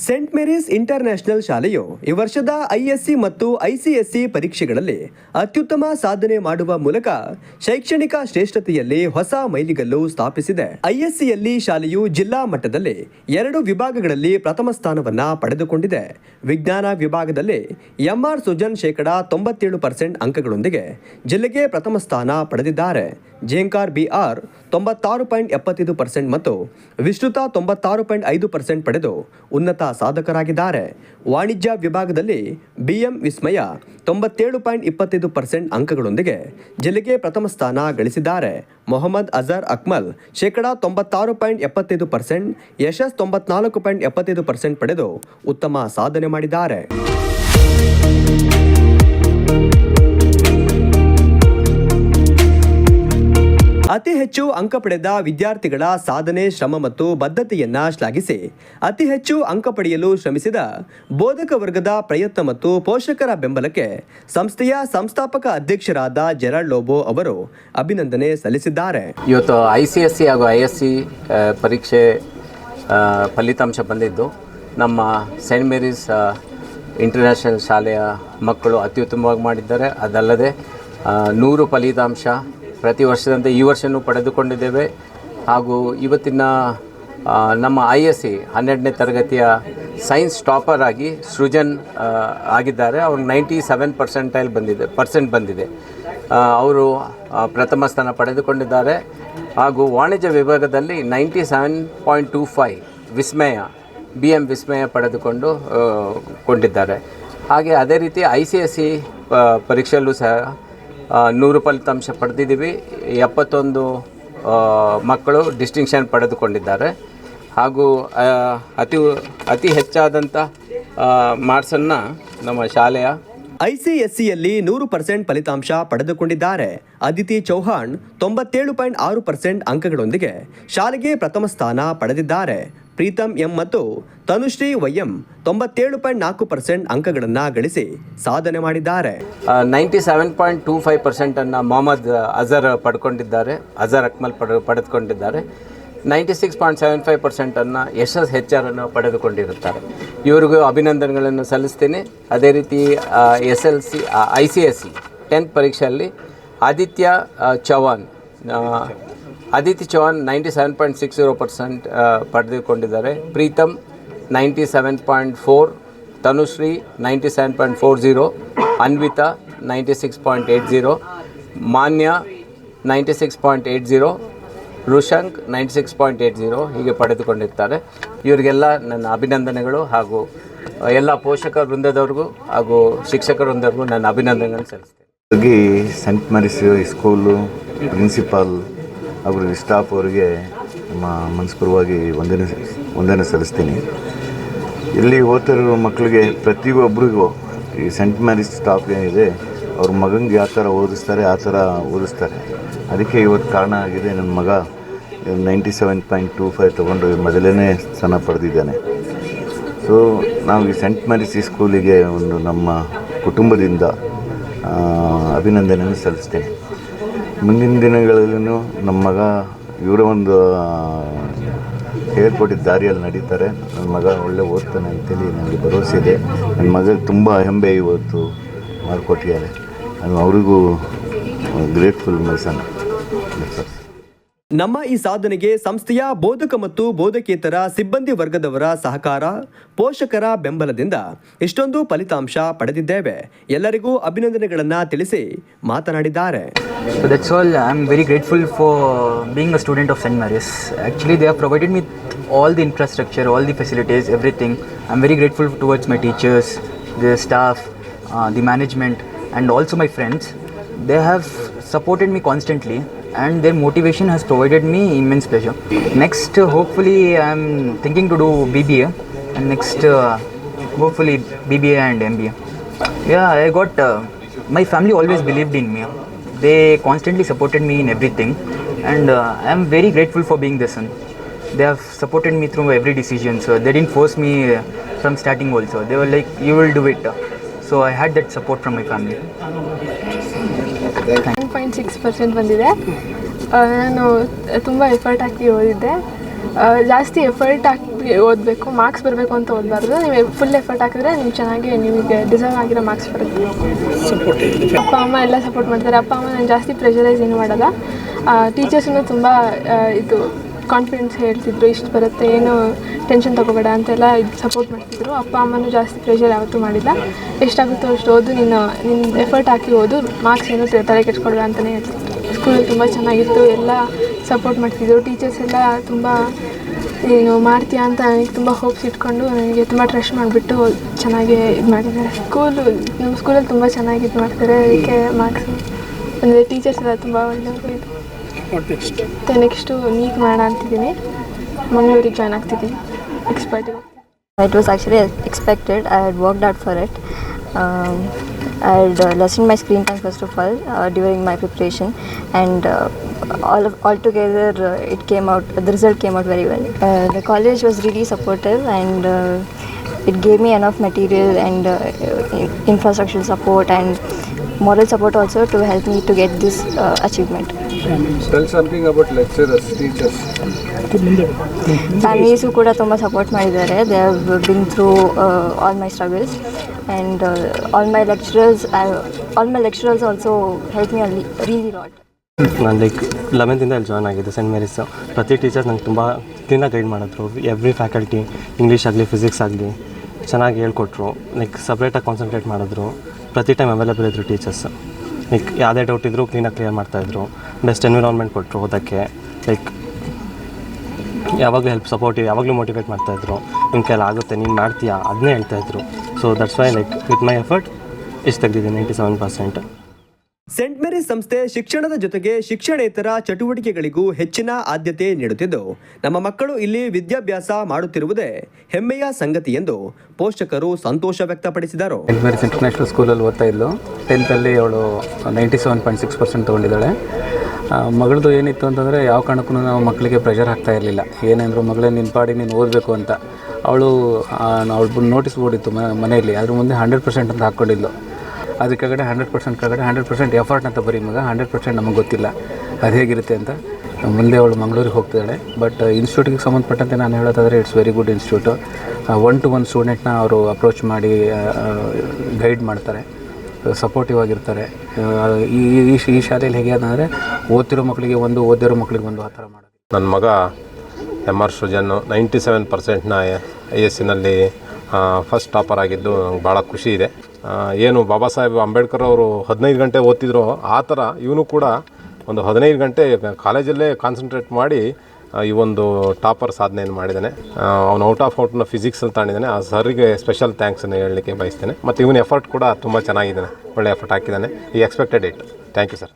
Saint Mary's international ಶಾಲೆಯು ಈ ವರ್ಷದ ಐಎಸ್ಸಿ ಮತ್ತು ಐಸಿಎಸ್ಸಿ ಪರೀಕ್ಷೆಗಳಲ್ಲಿ ಅತ್ಯುತ್ತಮ ಸಾಧನೆ ಮಾಡುವ ಮೂಲಕ ಶೈಕ್ಷಣಿಕ ಶ್ರೇಷ್ಠತೆಯಲ್ಲಿ ಹೊಸ ಮೈಲಿಗಲ್ಲು ಸ್ಥಾಪಿಸಿದೆ. ಐಎಸ್ಸಿಯಲ್ಲಿ ಶಾಲೆಯು ಜಿಲ್ಲಾ ಮಟ್ಟದಲ್ಲಿ 2 ವಿಭಾಗಗಳಲ್ಲಿ ಪ್ರಥಮ ಸ್ಥಾನವನ್ನ ಪಡೆದುಕೊಂಡಿದೆ. ವಿಜ್ಞಾನ ವಿಭಾಗದಲ್ಲಿ ಎಂಆರ್ ಸುಜನ್ 97% ಅಂಕಗಳೊಂದಿಗೆ ಜಿಲ್ಲೆಗೆ ಪ್ರಥಮ ಸ್ಥಾನ ಪಡೆದಿದ್ದಾರೆ. ಜೇಂಕಾರ್ ಬಿಆರ್ 96.75% ಮತ್ತು ವಿಶ್ರುತ 96.5% ಪಡೆದು ಉನ್ನತ ಸಾಧಕರಾಗಿದ್ದಾರೆ. ವಾಣಿಜ್ಯ ವಿಭಾಗದಲ್ಲಿ ಬಿಎಂ ವಿಸ್ಮಯ 97.25% ಅಂಕಗಳೊಂದಿಗೆ ಜಿಲ್ಲೆಗೆ ಪ್ರಥಮ ಸ್ಥಾನ ಗಳಿಸಿದ್ದಾರೆ. ಮೊಹಮ್ಮದ್ ಅಜರ್ ಅಕ್ಮಲ್ 96.75%, ಯಶಸ್ 94.75% ಪಡೆದು ಉತ್ತಮ ಸಾಧನೆ ಮಾಡಿದ್ದಾರೆ. ಅತಿ ಹೆಚ್ಚು ಅಂಕ ಪಡೆದ ವಿದ್ಯಾರ್ಥಿಗಳ ಸಾಧನೆ, ಶ್ರಮ ಮತ್ತು ಬದ್ಧತೆಯನ್ನ ಶ್ಲಾಘಿಸಿ ಅತಿ ಹೆಚ್ಚು ಅಂಕ ಪಡೆಯಲು ಶ್ರಮಿಸಿದ ಬೋಧಕ ವರ್ಗದ ಪ್ರಯತ್ನ ಮತ್ತು ಪೋಷಕರ ಬೆಂಬಲಕ್ಕೆ ಸಂಸ್ಥೆಯ ಸಂಸ್ಥಾಪಕ ಅಧ್ಯಕ್ಷರಾದ ಜೆರಾಲ್ಡ್ ಲೋಬೋ ಅವರು ಅಭಿನಂದನೆ ಸಲ್ಲಿಸಿದ್ದಾರೆ. ಇವತ್ತು ICSE ಹಾಗೂ ISC ಪರೀಕ್ಷೆ ಫಲಿತಾಂಶ ಬಂದಿದ್ದು ನಮ್ಮ ಸೇಂಟ್ ಮೇರೀಸ್ ಇಂಟರ್ನ್ಯಾಷನಲ್ ಶಾಲೆಯ ಮಕ್ಕಳು ಅತ್ಯುತ್ತಮವಾಗಿ ಮಾಡಿದ್ದಾರೆ. ಅದಲ್ಲದೆ 100 ಫಲಿತಾಂಶ ಪ್ರತಿ ವರ್ಷದಂತೆ ಈ ವರ್ಷವೂ ಪಡೆದುಕೊಂಡಿದ್ದೇವೆ. ಹಾಗೂ ಇವತ್ತಿನ ನಮ್ಮ ISC 12ನೇ ತರಗತಿಯ ಸೈನ್ಸ್ ಟಾಪರ್ ಆಗಿ ಸೃಜನ್ ಆಗಿದ್ದಾರೆ. ಅವ್ರು 97% ಬಂದಿದೆ. ಅವರು ಪ್ರಥಮ ಸ್ಥಾನ ಪಡೆದುಕೊಂಡಿದ್ದಾರೆ. ಹಾಗೂ ವಾಣಿಜ್ಯ ವಿಭಾಗದಲ್ಲಿ 97.25 ವಿಸ್ಮಯ BM ವಿಸ್ಮಯ ಕೊಂಡಿದ್ದಾರೆ. ಹಾಗೆ ಅದೇ ರೀತಿ ICSE ಪರೀಕ್ಷೆಯಲ್ಲೂ ಸಹ 100 ಫಲಿತಾಂಶ ಪಡೆದಿದ್ದೀವಿ. 71 ಮಕ್ಕಳು ಡಿಸ್ಟಿಂಕ್ಷನ್ ಪಡೆದುಕೊಂಡಿದ್ದಾರೆ. ಹಾಗೂ ಅತಿ ಹೆಚ್ಚಾದಂಥ ಮಾರ್ಕ್ಸನ್ನು ನಮ್ಮ ಶಾಲೆಯ ICSEಯಲ್ಲಿ 100% ಫಲಿತಾಂಶ ಪಡೆದುಕೊಂಡಿದ್ದಾರೆ. ಅದಿತಿ ಚೌಹಾಣ್ 97.6% ಅಂಕಗಳೊಂದಿಗೆ ಶಾಲೆಗೆ ಪ್ರಥಮ ಸ್ಥಾನ ಪಡೆದಿದ್ದಾರೆ. ಪ್ರೀತಮ್ ಎಂ ಮತ್ತು ತನುಶ್ರೀ ವೈಎಂ 97.4% ಅಂಕಗಳನ್ನು ಗಳಿಸಿ ಸಾಧನೆ ಮಾಡಿದ್ದಾರೆ. 97.25% ಅನ್ನು ಮೊಹಮ್ಮದ್ ಅಜರ್ ಪಡ್ಕೊಂಡಿದ್ದಾರೆ. ಅಜರ್ ಅಕ್ಮಲ್ ಪಡೆದುಕೊಂಡಿದ್ದಾರೆ. 96.75% ಅನ್ನು ಯಶಸ್ HR ಅನ್ನು ಪಡೆದುಕೊಂಡಿರುತ್ತಾರೆ. ಇವರಿಗೂ ಅಭಿನಂದನೆಗಳನ್ನು ಸಲ್ಲಿಸ್ತೀನಿ. ಅದೇ ರೀತಿ ICSE 10th ಪರೀಕ್ಷೆಯಲ್ಲಿ ಆದಿತ್ಯ ಚೌಹಾಣ್ 97.60% ಪಡೆದುಕೊಂಡಿದ್ದಾರೆ. ಪ್ರೀತಮ್ 97.4, ತನುಶ್ರೀ 97.40, ಅನ್ವಿತಾ 96.80, ಮಾನ್ಯ 96.80, ರುಶಂಕ್ 96.80 ಹೀಗೆ ಪಡೆದುಕೊಂಡಿರ್ತಾರೆ. ಇವರಿಗೆಲ್ಲ ನನ್ನ ಅಭಿನಂದನೆಗಳು. ಹಾಗೂ ಎಲ್ಲ ಪೋಷಕ ವೃಂದದವ್ರಿಗೂ ಹಾಗೂ ಶಿಕ್ಷಕ ವೃಂದವ್ರಿಗೂ ನನ್ನ ಅಭಿನಂದನೆಗಳನ್ನು ಸಲ್ಲಿಸ್ತೇನೆ. ಸೆಂಟ್ ಮೇರೀಸ್ ಸ್ಕೂಲು ಪ್ರಿನ್ಸಿಪಾಲ್ ಹಾಗೂ ಸ್ಟಾಫ್ ಅವರಿಗೆ ನಮ್ಮ ಮನಸ್ಪೂರ್ವವಾಗಿ ವಂದನೆ ಸಲ್ಲಿಸ್ತೀನಿ. ಇಲ್ಲಿ ಓದ್ತಿರೋ ಮಕ್ಕಳಿಗೆ ಪ್ರತಿಯೊಬ್ಬರಿಗೂ ಈ ಸೆಂಟ್ ಮೇರೀಸ್ ಸ್ಟಾಫ್ ಏನಿದೆ ಅವ್ರ ಮಗನಿಗೆ ಯಾವ ಥರ ಓದಿಸ್ತಾರೆ ಆ ಥರ ಓದಿಸ್ತಾರೆ. ಅದಕ್ಕೆ ಇವತ್ತು ಕಾರಣ ಆಗಿದೆ. ನನ್ನ ಮಗ 97.25 ತೊಗೊಂಡು ಮೊದಲನೇ ಸ್ಥಾನ ಪಡೆದಿದ್ದಾನೆ. ಸೊ ನಾವು ಈ ಸೆಂಟ್ ಮೇರೀಸ್ ಸ್ಕೂಲಿಗೆ ಒಂದು ನಮ್ಮ ಕುಟುಂಬದಿಂದ ಅಭಿನಂದನೆಯನ್ನು ಸಲ್ಲಿಸ್ತೇನೆ. ಮುಂದಿನ ದಿನಗಳಲ್ಲೂ ನಮ್ಮ ಮಗ ಇವರ ಒಂದು ಹೇಳ್ಕೊಟ್ಟಿದ್ದ ದಾರಿಯಲ್ಲಿ ನಡೀತಾರೆ. ನನ್ನ ಮಗ ಒಳ್ಳೆ ಓದ್ತಾನೆ ಅಂತೇಳಿ ನನಗೆ ಭರವಸೆ ಇದೆ. ನನ್ನ ಮಗ ತುಂಬ ಹೆಮ್ಮೆ ಇವತ್ತು ಮಾಡಿಕೊಟ್ಟಿದ್ದಾರೆ. ನಾನು ಅವರಿಗೂ ಗ್ರೇಟ್ಫುಲ್ ಮೈಸನ್. ನಮ್ಮ ಈ ಸಾಧನೆಗೆ ಸಂಸ್ಥೆಯ ಬೋಧಕ ಮತ್ತು ಬೋಧಕೇತರ ಸಿಬ್ಬಂದಿ ವರ್ಗದವರ ಸಹಕಾರ, ಪೋಷಕರ ಬೆಂಬಲದಿಂದ ಇಷ್ಟೊಂದು ಫಲಿತಾಂಶ ಪಡೆದಿದ್ದೇವೆ. ಎಲ್ಲರಿಗೂ ಅಭಿನಂದನೆಗಳನ್ನು ತಿಳಿಸಿ ಮಾತನಾಡಿದ್ದಾರೆ. So that's all. I'm very grateful for being a student of St. Mary's. Actually, they have provided me all the infrastructure, all the facilities, everything. I'm very grateful towards my teachers, the staff, the management, and also my friends. They have supported me constantly, and their motivation has provided me immense pleasure. Next, hopefully, I'm thinking to do BBA, and next, hopefully, BBA and MBA. Yeah, I got. My family always believed in me. They constantly supported me in everything, and I am very grateful for being their son. They have supported me through every decision, so they didn't force me from starting also. They were like, you will do it. So I had that support from my family. 9.6% ಬಂದಿದೆ. ನಾನು ತುಂಬ effort ಹಾಕಿ ಓದಿದ್ದೆ. ಜಾಸ್ತಿ effort ಹಾಕಿ ಓದಬೇಕು, marks ಬರಬೇಕು ಅಂತ ಓದಬಾರ್ದು. ನೀವು full effort ಹಾಕಿದ್ರೆ ನೀವು ಚೆನ್ನಾಗಿ ನಿಮಗೆ ಡಿಸರ್ವ್ ಆಗಿರೋ ಮಾರ್ಕ್ಸ್ ಬರುತ್ತೆ. ಅಪ್ಪ ಅಮ್ಮ ಎಲ್ಲ ಸಪೋರ್ಟ್ ಮಾಡ್ತಾರೆ. ಅಪ್ಪ ಅಮ್ಮ ನಾನು ಜಾಸ್ತಿ ಪ್ರೆಷರೈಸ್ ಏನು ಮಾಡಲ್ಲ. ಟೀಚರ್ಸನ್ನು ತುಂಬ ಇದು ಕಾನ್ಫಿಡೆನ್ಸ್ ಹೇಳ್ತಿದ್ರು, ಇಷ್ಟು ಬರುತ್ತೆ ಏನು ಟೆನ್ಷನ್ ತೊಗೋಬೇಡ ಅಂತೆಲ್ಲ ಸಪೋರ್ಟ್ ಮಾಡ್ತಿದ್ರು. ಅಪ್ಪ ಅಮ್ಮನೂ ಜಾಸ್ತಿ ಪ್ರೆಷರ್ ಯಾವತ್ತೂ ಮಾಡಿಲ್ಲ. ಎಷ್ಟಾಗುತ್ತೋ ಅಷ್ಟು ಓದು, ನಿನ್ನ ಎಫರ್ಟ್ ಹಾಕಿ ಓದು, ಮಾರ್ಕ್ಸ್ ಏನು ತಲೆ ಕೆಡ್ಸ್ಕೊಳ್ಬೇಡ ಅಂತಲೇ ಹೇಳ್ತಿದ್ರು. ಸ್ಕೂಲಲ್ಲಿ ತುಂಬ ಚೆನ್ನಾಗಿತ್ತು, ಎಲ್ಲ ಸಪೋರ್ಟ್ ಮಾಡ್ತಿದ್ರು. ಟೀಚರ್ಸ್ ಎಲ್ಲ ತುಂಬ ನೀನು ಮಾಡ್ತೀಯಾ ಅಂತ ನನಗೆ ತುಂಬ ಹೋಪ್ಸ್ ಇಟ್ಕೊಂಡು ನನಗೆ ತುಂಬ ಟ್ರಸ್ಟ್ ಮಾಡಿಬಿಟ್ಟು ಚೆನ್ನಾಗಿ ಇದು ಮಾಡಿದ್ದಾರೆ. ನಮ್ಮ ಸ್ಕೂಲಲ್ಲಿ ತುಂಬ ಚೆನ್ನಾಗಿ ಇದು ಮಾಡ್ತಾರೆ. ಅದಕ್ಕೆ ಮಾರ್ಕ್ಸ್ ಅಂದರೆ ಟೀಚರ್ಸ್ ಎಲ್ಲ ತುಂಬ ಒಳ್ಳೆಯವರು. ಇದು ಮತ್ತು ನೆಕ್ಸ್ಟು ನೀಟ್ ಮಾಡೋಣ ಅಂತಿದ್ದೀನಿ, ಮಂಗಳೂರಿಗೆ join ಆಗ್ತಿದ್ದೀನಿ ಎಕ್ಸ್ಪರ್ಟಿಗೆ. It was actually expected. I had worked hard for it. I had lessened my screen time first of all during my preparation, and altogether it came out. The result came out very well. The college was really supportive, and it gave me enough material and infrastructural support and moral support also to help me to get this achievement. Tell something about lecturers, teachers. Families ಕೂಡ ತುಂಬ support ಮಾಡಿದ್ದಾರೆ. They have been through all my struggles, and all my lecturers also help me really lot. ನಾನು like 11th ಇಲ್ಲಿ join ಆಗಿದ್ದೆ scent Mary's. ಪ್ರತಿ teachers ನಂಗೆ ತುಂಬ ಕ್ಲೀನಾಗಿ ಗೈಡ್ ಮಾಡಿದ್ರು. ಎವ್ರಿ ಫ್ಯಾಕಲ್ಟಿ ಇಂಗ್ಲೀಷ್ ಆಗಲಿ ಫಿಸಿಕ್ಸ್ ಆಗಲಿ ಚೆನ್ನಾಗಿ ಹೇಳ್ಕೊಟ್ರು. ಲೈಕ್ ಸಪ್ರೇಟಾಗಿ ಕಾನ್ಸಂಟ್ರೇಟ್ ಮಾಡಿದ್ರು. ಪ್ರತಿ ಟೈಮ್ ಅವೈಲೇಬಲ್ ಇದ್ದರು ಟೀಚರ್ಸ್. ಲೈಕ್ ಯಾವುದೇ ಡೌಟ್ ಇದ್ದರೂ ಕ್ಲೀನಾಗಿ ಕ್ಲಿಯರ್ ಮಾಡ್ತಾಯಿದ್ರು. ಬೆಸ್ಟ್ ಎನ್ವಿರಾನ್ಮೆಂಟ್ ಕೊಟ್ಟರು ಓದೋಕ್ಕೆ. ಲೈಕ್ ಯಾವಾಗಲೂ ಸಪೋರ್ಟಿವ್, ಯಾವಾಗಲೂ ಮೋಟಿವೇಟ್ ಮಾಡ್ತಾಯಿದ್ರು. ನಿಮ್ಮ ಕೈಯಲ್ಲಿ ಆಗುತ್ತೆ, ನೀನು ಮಾಡ್ತೀಯಾ ಅದನ್ನೇ ಹೇಳ್ತಾಯಿದ್ರು. So that's why like with my effort ಇಷ್ಟು ತೆಗೆದಿದ್ದೀನಿ 97%. ಸೆಂಟ್ ಮೇರಿಸ್ ಸಂಸ್ಥೆ ಶಿಕ್ಷಣದ ಜೊತೆಗೆ ಶಿಕ್ಷಣೇತರ ಚಟುವಟಿಕೆಗಳಿಗೂ ಹೆಚ್ಚಿನ ಆದ್ಯತೆ ನೀಡುತ್ತಿದ್ದು, ನಮ್ಮ ಮಕ್ಕಳು ಇಲ್ಲಿ ವಿದ್ಯಾಭ್ಯಾಸ ಮಾಡುತ್ತಿರುವುದೇ ಹೆಮ್ಮೆಯ ಸಂಗತಿ ಎಂದು ಪೋಷಕರು ಸಂತೋಷ ವ್ಯಕ್ತಪಡಿಸಿದರು. ಸೆಂಟ್ ಮೇರಿಸ್ ಇಂಟರ್ನ್ಯಾಷನಲ್ ಸ್ಕೂಲಲ್ಲಿ ಓದ್ತಾ ಇದ್ಲು. 10th ಅವಳು 97.6% ತೊಗೊಂಡಿದ್ದಾಳೆ. ಮಗಳದು ಏನಿತ್ತು ಅಂತಂದರೆ ಯಾವ ಕಾರಣಕ್ಕೂ ನಾವು ಮಕ್ಕಳಿಗೆ ಪ್ರೆಷರ್ ಹಾಕ್ತಾ ಇರಲಿಲ್ಲ. ಏನೆಂದರೂ ಮಗಳೇ ನಿನ್ನ ಪಾಡಿ ನೀನು ಓದಬೇಕು ಅಂತ. ಅವಳು ನೋಟಿಸ್ ಬೋರ್ಡ್ ಇತ್ತು ಮನೆಯಲ್ಲಿ, ಅದ್ರ ಮುಂದೆ 100% ಅಂತ ಹಾಕ್ಕೊಂಡಿದ್ಲು. ಅದ್ರ ಕೆಳಗಡೆ 100% ಎಫರ್ಟ್ ಅಂತ ಬರೀ ಮಗ, 100% ನಮಗೆ ಗೊತ್ತಿಲ್ಲ ಅದು ಹೇಗಿರುತ್ತೆ ಅಂತ. ಮುಂದೆ ಅವಳು ಮಂಗಳೂರಿಗೆ ಹೋಗ್ತಿದ್ದಾಳೆ. ಬಟ್ ಇನ್ಸ್ಟಿಟ್ಯೂಟಿಗೆ ಸಂಬಂಧಪಟ್ಟಂತೆ ನಾನು ಹೇಳೋದಾದರೆ it's very good institute. 1-to-1 ಸ್ಟೂಡೆಂಟ್ನ ಅವರು ಅಪ್ರೋಚ್ ಮಾಡಿ ಗೈಡ್ ಮಾಡ್ತಾರೆ, ಸಪೋರ್ಟಿವ್ ಆಗಿರ್ತಾರೆ. ಈ ಶಾಲೆಯಲ್ಲಿ ಹೇಗೆ ಅಂದರೆ ಓದ್ತಿರೋ ಮಕ್ಕಳಿಗೆ ಒಂದು, ಓದಿರೋ ಮಕ್ಕಳಿಗೆ ಒಂದು, ಆ ಥರ ಮಾಡೋದು. ನನ್ನ ಮಗ MR ಸೃಜನ್ 97%ನ ISCನಲ್ಲಿ ಫಸ್ಟ್ ಟಾಪರ್ ಆಗಿದ್ದು ನಂಗೆ ಭಾಳ ಖುಷಿ ಇದೆ. ಏನು ಬಾಬಾ ಸಾಹೇಬ್ ಅಂಬೇಡ್ಕರ್ ಅವರು 15 ಗಂಟೆ ಓದ್ತಿದ್ರು, ಆ ಥರ ಇವನು ಕೂಡ ಒಂದು 15 ಗಂಟೆ ಕಾಲೇಜಲ್ಲೇ ಕಾನ್ಸಂಟ್ರೇಟ್ ಮಾಡಿ ಈ ಒಂದು ಟಾಪರ್ ಸಾಧನೆಯನ್ನು ಮಾಡಿದ್ದಾನೆ. ಅವನು ಔಟ್ನ ಫಿಸಿಕ್ಸ್ ಅಂತ ತಾಂಡಿದ್ದಾನೆ. ಆ ಸರ್ಗೆ ಸ್ಪೆಷಲ್ ಥ್ಯಾಂಕ್ಸನ್ನು ಹೇಳಲಿಕ್ಕೆ ಬಯಸ್ತೇನೆ. ಮತ್ತು ಇವನ ಎಫರ್ಟ್ ಕೂಡ ತುಂಬ ಚೆನ್ನಾಗಿದ್ದಾನೆ, ಒಳ್ಳೆ ಎಫರ್ಟ್ ಹಾಕಿದ್ದಾನೆ. ಈ expected it. Thank you sir.